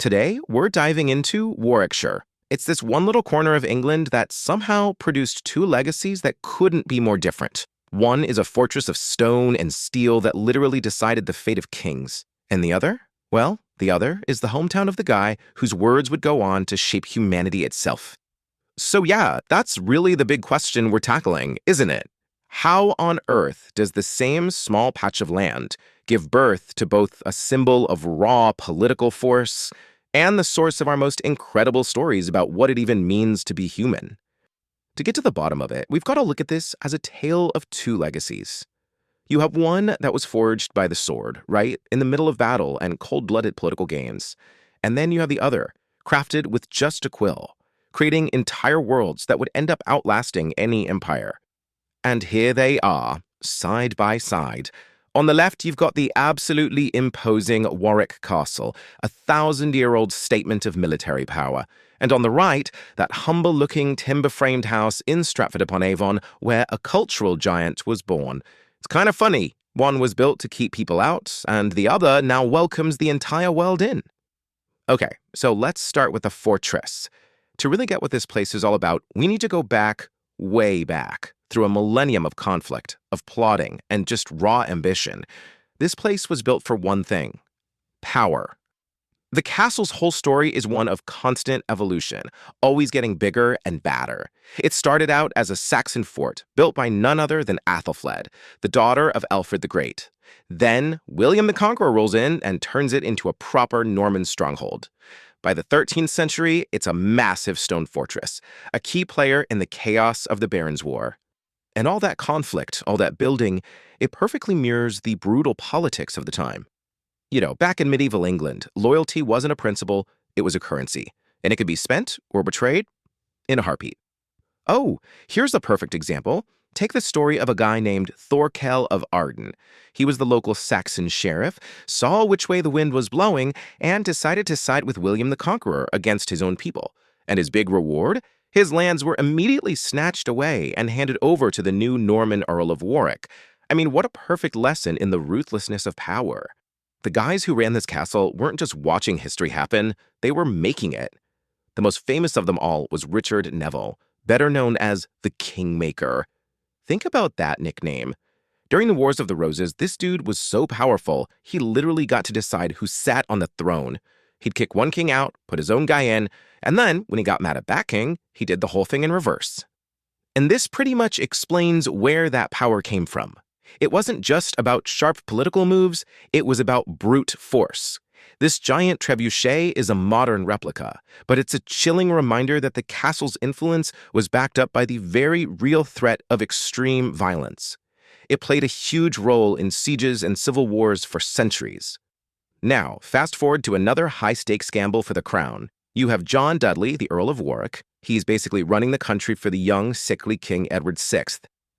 Today, we're diving into Warwickshire. It's this one little corner of England that somehow produced two legacies that couldn't be more different. One is a fortress of stone and steel that literally decided the fate of kings. And the other? Well, the other is the hometown of the guy whose words would go on to shape humanity itself. So yeah, that's really the big question we're tackling, isn't it? How on earth does the same small patch of land give birth to both a symbol of raw political force and the source of our most incredible stories about what it even means to be human? To get to the bottom of it, we've got to look at this as a tale of two legacies. You have one that was forged by the sword, right, in the middle of battle and cold-blooded political games. And then you have the other, crafted with just a quill, creating entire worlds that would end up outlasting any empire. And here they are, side by side. On the left, you've got the absolutely imposing Warwick Castle, a 1,000-year-old statement of military power. And on the right, that humble-looking timber-framed house in Stratford-upon-Avon where a cultural giant was born. It's kind of funny. One was built to keep people out, and the other now welcomes the entire world in. Okay, so let's start with the fortress. To really get what this place is all about, we need to go back, way back, through a millennium of conflict, of plotting, and just raw ambition. This place was built for one thing: power. The castle's whole story is one of constant evolution, always getting bigger and badder. It started out as a Saxon fort, built by none other than Athelflaed, the daughter of Alfred the Great. Then, William the Conqueror rolls in and turns it into a proper Norman stronghold. By the 13th century, it's a massive stone fortress, a key player in the chaos of the Barons' War. And all that conflict, all that building, it perfectly mirrors the brutal politics of the time. You know, back in medieval England, loyalty wasn't a principle, it was a currency. And it could be spent or betrayed in a heartbeat. Oh, here's a perfect example. Take the story of a guy named Thorkel of Arden. He was the local Saxon sheriff, saw which way the wind was blowing, and decided to side with William the Conqueror against his own people. And his big reward? His lands were immediately snatched away and handed over to the new Norman Earl of Warwick. I mean, what a perfect lesson in the ruthlessness of power. The guys who ran this castle weren't just watching history happen, they were making it. The most famous of them all was Richard Neville, better known as the Kingmaker. Think about that nickname. During the Wars of the Roses, this dude was so powerful, he literally got to decide who sat on the throne. He'd kick one king out, put his own guy in, and then, when he got mad at that king, he did the whole thing in reverse. And this pretty much explains where that power came from. It wasn't just about sharp political moves, it was about brute force. This giant trebuchet is a modern replica, but it's a chilling reminder that the castle's influence was backed up by the very real threat of extreme violence. It played a huge role in sieges and civil wars for centuries. Now, fast forward to another high-stakes gamble for the crown. You have John Dudley, the Earl of Warwick. He's basically running the country for the young, sickly King Edward VI.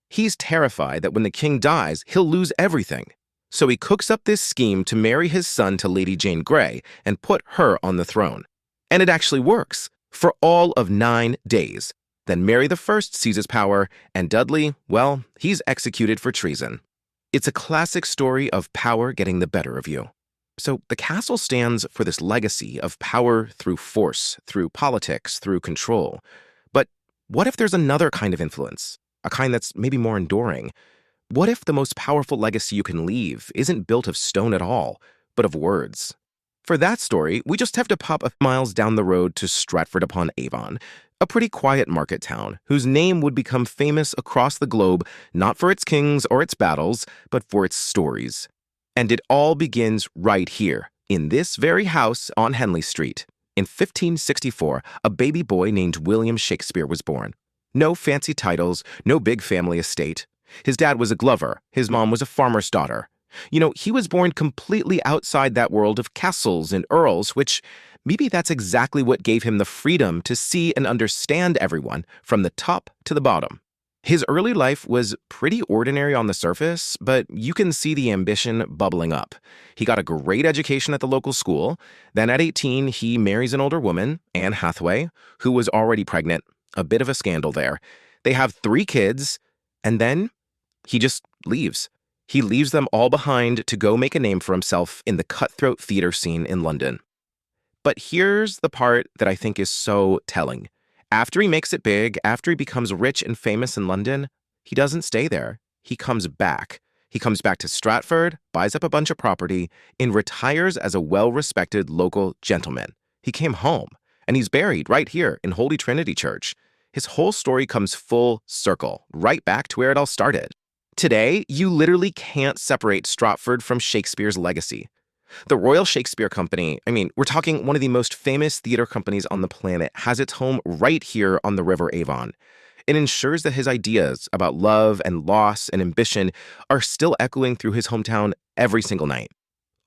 He's terrified that when the king dies, he'll lose everything. So he cooks up this scheme to marry his son to Lady Jane Grey and put her on the throne. And it actually works, for all of 9 days. Then Mary I seizes power, and Dudley, well, he's executed for treason. It's a classic story of power getting the better of you. So the castle stands for this legacy of power through force, through politics, through control. But what if there's another kind of influence? A kind that's maybe more enduring? What if the most powerful legacy you can leave isn't built of stone at all, but of words? For that story, we just have to pop a miles down the road to Stratford-upon-Avon, a pretty quiet market town whose name would become famous across the globe not for its kings or its battles, but for its stories. And it all begins right here, in this very house on Henley Street. In 1564, a baby boy named William Shakespeare was born. No fancy titles, no big family estate. His dad was a glover, his mom was a farmer's daughter. You know, he was born completely outside that world of castles and earls, which maybe that's exactly what gave him the freedom to see and understand everyone from the top to the bottom. His early life was pretty ordinary on the surface, but you can see the ambition bubbling up. He got a great education at the local school. Then at 18, he marries an older woman, Anne Hathaway, who was already pregnant. A bit of a scandal there. They have 3 kids, and then he just leaves. He leaves them all behind to go make a name for himself in the cutthroat theater scene in London. But here's the part that I think is so telling. After he makes it big, after he becomes rich and famous in London, he doesn't stay there. He comes back. He comes back to Stratford, buys up a bunch of property, and retires as a well-respected local gentleman. He came home, and he's buried right here in Holy Trinity Church. His whole story comes full circle, right back to where it all started. Today, you literally can't separate Stratford from Shakespeare's legacy. The Royal Shakespeare Company, we're talking one of the most famous theater companies on the planet, has its home right here on the River Avon. It ensures that his ideas about love and loss and ambition are still echoing through his hometown every single night.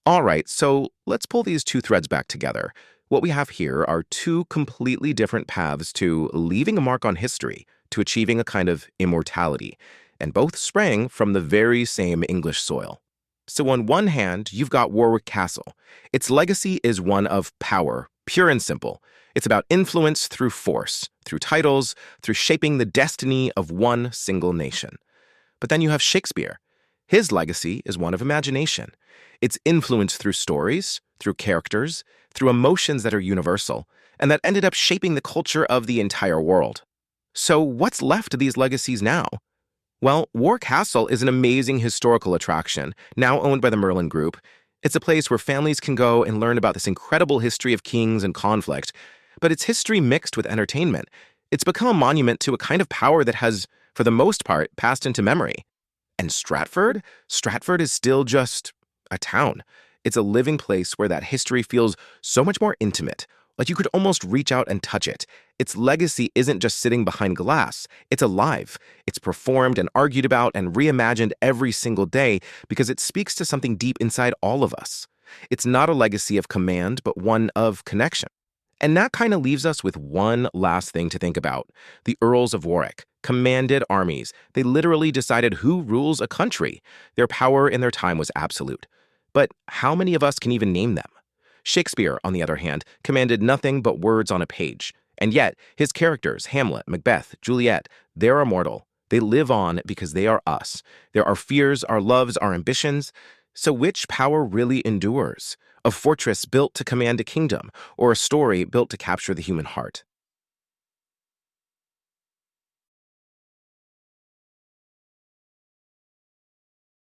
All right, so let's pull these two threads back together. What we have here are two completely different paths to leaving a mark on history, to achieving a kind of immortality, and both sprang from the very same English soil. So on one hand, you've got Warwick Castle. Its legacy is one of power, pure and simple. It's about influence through force, through titles, through shaping the destiny of one single nation. But then you have Shakespeare. His legacy is one of imagination. It's influence through stories, through characters, through emotions that are universal, and that ended up shaping the culture of the entire world. So what's left of these legacies now? Well, Warwick Castle is an amazing historical attraction, now owned by the Merlin Group. It's a place where families can go and learn about this incredible history of kings and conflict, but it's history mixed with entertainment. It's become a monument to a kind of power that has, for the most part, passed into memory. And Stratford? Stratford is still just a town. It's a living place where that history feels so much more intimate, like you could almost reach out and touch it. Its legacy isn't just sitting behind glass. It's alive. It's performed and argued about and reimagined every single day because it speaks to something deep inside all of us. It's not a legacy of command, but one of connection. And that kind of leaves us with one last thing to think about. The Earls of Warwick commanded armies. They literally decided who rules a country. Their power in their time was absolute. But how many of us can even name them? Shakespeare, on the other hand, commanded nothing but words on a page. And yet, his characters, Hamlet, Macbeth, Juliet, they're immortal. They live on because they are us. They're our fears, our loves, our ambitions. So which power really endures? A fortress built to command a kingdom, or a story built to capture the human heart?